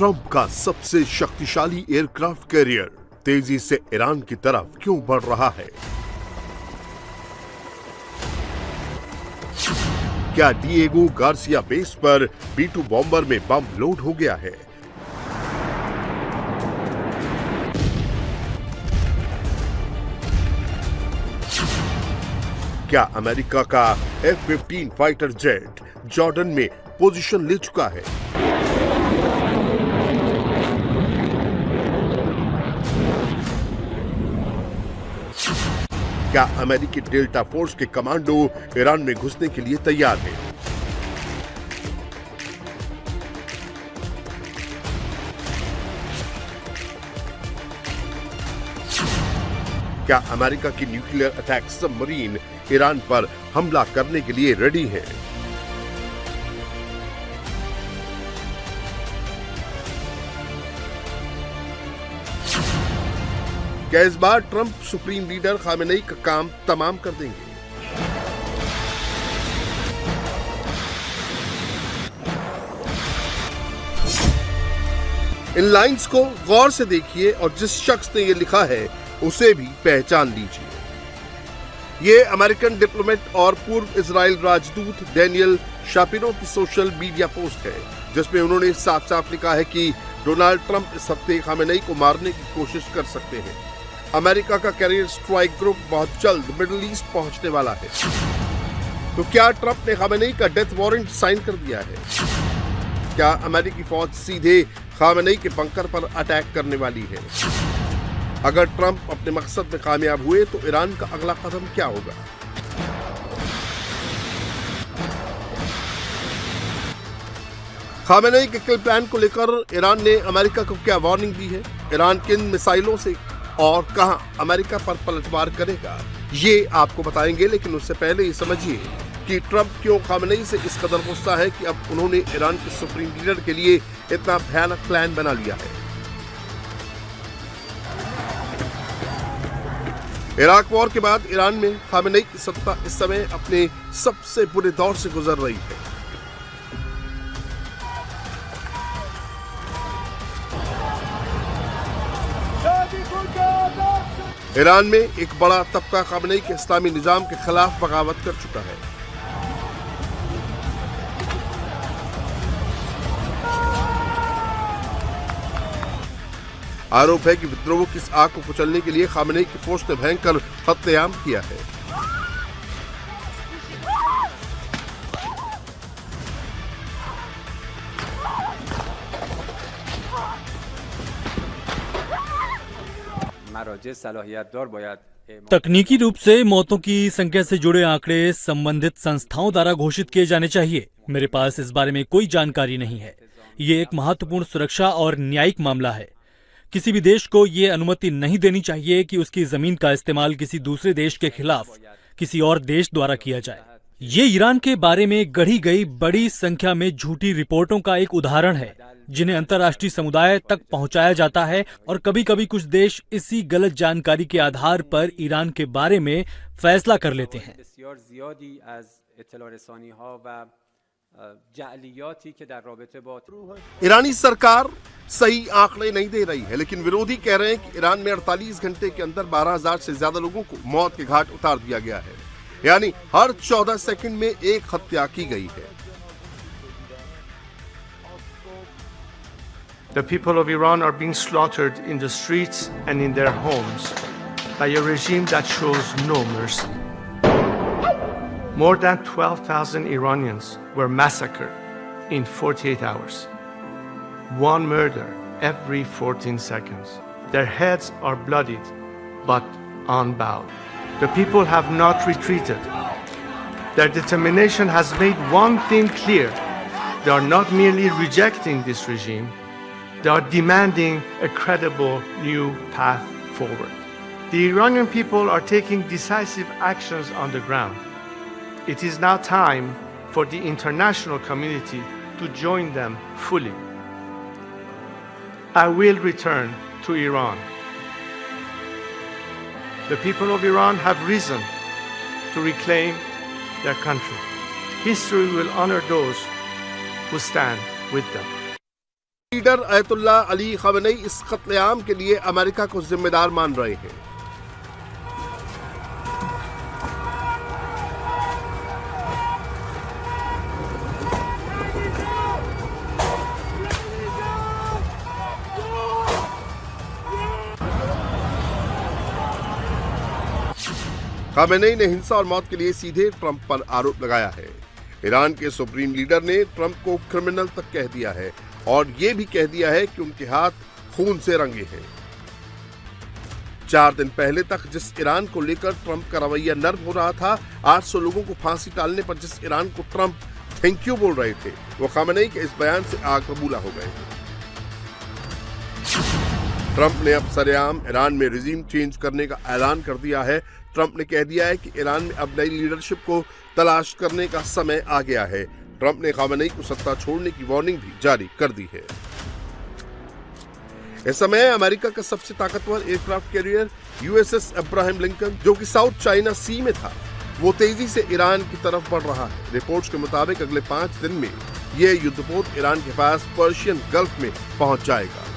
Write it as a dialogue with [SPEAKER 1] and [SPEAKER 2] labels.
[SPEAKER 1] Trump का सबसे शक्तिशाली एयरक्राफ्ट कैरियर तेजी से ईरान की तरफ क्यों बढ़ रहा है? क्या डिएगो गार्सिया बेस पर B-2 बॉम्बर में बम लोड हो गया है? क्या अमेरिका का F-15 फाइटर जेट जॉर्डन में पोजीशन ले चुका है? क्या अमेरिकी डेल्टा फोर्स के कमांडो ईरान में घुसने के लिए तैयार हैं? क्या अमेरिका की न्यूक्लियर अटैक सबमरीन ईरान पर हमला करने के लिए रेडी है? क्या इस बार ट्रंप सुप्रीम लीडर खामेनेई का काम तमाम कर देंगे? इन लाइंस को गौर से देखिए और जिस शख्स ने यह लिखा है उसे भी पहचान लीजिए। ये अमेरिकन डिप्लोमेट और पूर्व इजराइल राजदूत डैनियल शापिरो की सोशल मीडिया पोस्ट है, जिसमें उन्होंने साफ साफ लिखा है कि डोनाल्ड ट्रंप इस हफ्ते खामेनेई को मारने की कोशिश कर सकते हैं। अमेरिका का कैरियर स्ट्राइक ग्रुप बहुत जल्द मिडिल ईस्ट पहुंचने वाला है। तो क्या ट्रंप ने खामेनेई का डेथ वारंट साइन कर दिया है? क्या अमेरिकी फौज सीधे खामेनेई के बंकर पर अटैक करने वाली है? अगर ट्रंप अपने मकसद में कामयाब हुए तो ईरान का अगला कदम क्या होगा? खामेनेई के किल प्लान को लेकर ईरान ने अमेरिका को क्या वार्निंग दी है? ईरान किन मिसाइलों से और कहां अमेरिका पर पलटवार करेगा, ये आपको बताएंगे। लेकिन उससे पहले ये समझिए कि ट्रंप क्यों खामेनेई से इस कदर गुस्सा है कि अब उन्होंने ईरान के सुप्रीम लीडर के लिए इतना भयानक प्लान बना लिया है। इराक वॉर के बाद ईरान में खामेनेई की सत्ता इस समय अपने सबसे बुरे दौर से गुजर रही है। ईरान में एक बड़ा तबका खामेनेई के इस्लामी निजाम के खिलाफ बगावत कर चुका है। आरोप है कि विद्रोह की इस आग को कुचलने के लिए खामेनेई की फौज ने भयंकर कत्लेआम किया है।
[SPEAKER 2] तकनीकी रूप से मौतों की संख्या से जुड़े आंकड़े संबंधित संस्थाओं द्वारा घोषित किए जाने चाहिए। मेरे पास इस बारे में कोई जानकारी नहीं है। ये एक महत्वपूर्ण सुरक्षा और न्यायिक मामला है। किसी भी देश को ये अनुमति नहीं देनी चाहिए कि उसकी जमीन का इस्तेमाल किसी दूसरे देश के खिलाफ किसी और देश द्वारा किया जाए। ये ईरान के बारे में गढ़ी गई बड़ी संख्या में झूठी रिपोर्टों का एक उदाहरण है, जिन्हें अंतर्राष्ट्रीय समुदाय तक पहुंचाया जाता है और कभी कभी कुछ देश इसी गलत जानकारी के आधार पर ईरान के बारे में फैसला कर लेते हैं।
[SPEAKER 1] ईरानी सरकार सही आंकड़े नहीं दे रही है, लेकिन विरोधी कह रहे हैं कि ईरान में 48 घंटे के अंदर 12,000 से ज्यादा लोगों को मौत के घाट उतार दिया गया है, यानी हर 14 सेकंड में एक हत्या की गई है।
[SPEAKER 3] The people of Iran are being slaughtered in the streets and in their homes by a regime that shows no mercy. More than 12,000 Iranians were massacred in 48 hours. One murder every 14 seconds. Their heads are bloodied but unbowed. The people have not retreated. Their determination has made one thing clear. They are not merely rejecting this regime, they are demanding a credible new path forward. The Iranian people are taking decisive actions on the ground. It is now time for the international community to join them fully. I will return to Iran. The people of Iran have risen to reclaim their country. History will honor those who stand with them.
[SPEAKER 1] Leader Ayatollah Ali खamenei इस कत्लेआम के लिए America को जिम्मेदार मान रहे हैं। खamenei ने हिंसा और मौत के लिए सीधे ट्रंप पर आरोप लगाया है। ईरान के सुप्रीम लीडर ने ट्रंप को क्रिमिनल तक कह दिया है और ये भी कह दिया है कि उनके हाथ खून से रंगे हैं। 4 दिन पहले तक जिस ईरान को लेकर ट्रंप का रवैया नर्म हो रहा था, 800 लोगों को फांसी टालने पर जिस ईरान को ट्रंप थैंक यू बोल रहे थे, वो खamenei के इस बयान से आग बबूला हो गए हैं। ट्रंप ने अब सरेआम ईरान में रिजीम चेंज करने का ऐलान कर दिया है। ट्रंप ने कह दिया है कि ईरान में अब नई लीडरशिप को तलाश करने का समय आ गया है। ट्रंप ने खamenei को सत्ता छोड़ने की वार्निंग भी जारी कर दी है। इस समय अमेरिका का सबसे ताकतवर aircraft carrier USS Abraham Lincoln, जो कि साउथ चाइना सी में था, वो तेजी से ईरान की तरफ बढ़ रहा है। रिपोर्ट्स के मुताबिक अगले 5 दिन में यह युद्धपोत ईरान के पास पर्शियन गल्फ में पहुंच जाएगा।